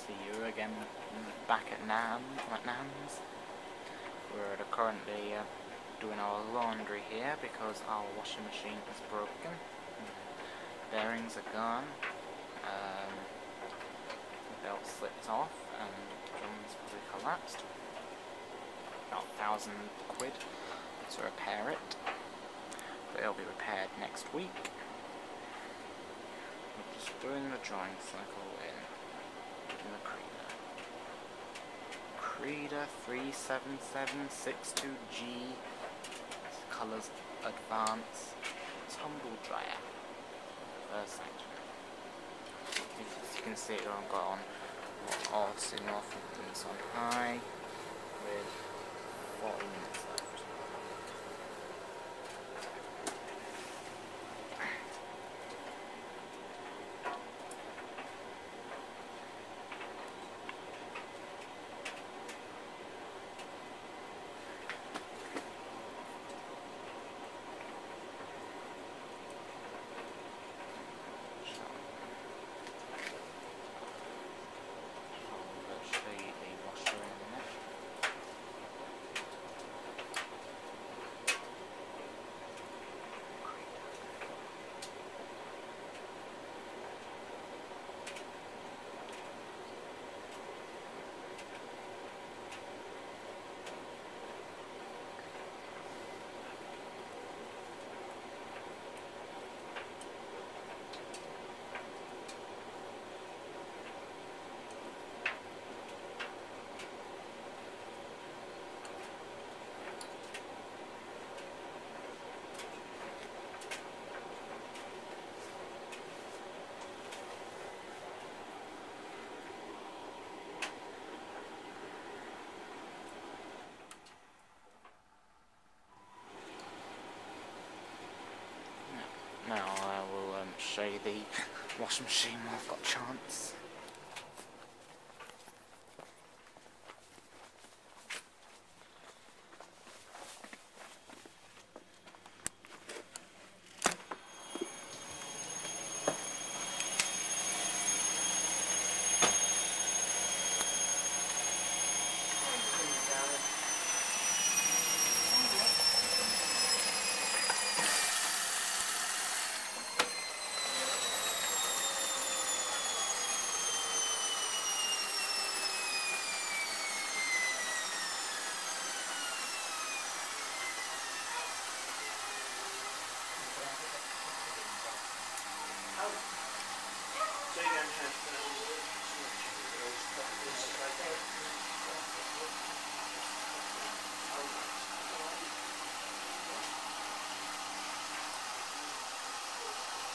for you again, back at Nan's. We're currently doing our laundry here because our washing machine is broken. Bearings are gone, the belt slipped off and the drum's probably collapsed. About £1,000 to repair it, but it'll be repaired next week. We're just doing the drawing cycle in the Creda 37762G, colours advance, tumble dryer. First section. As you can see, I've got on all sitting off and it's on high with 40 minutes left. Now I will show you the washing machine when I've got a chance. So you don't have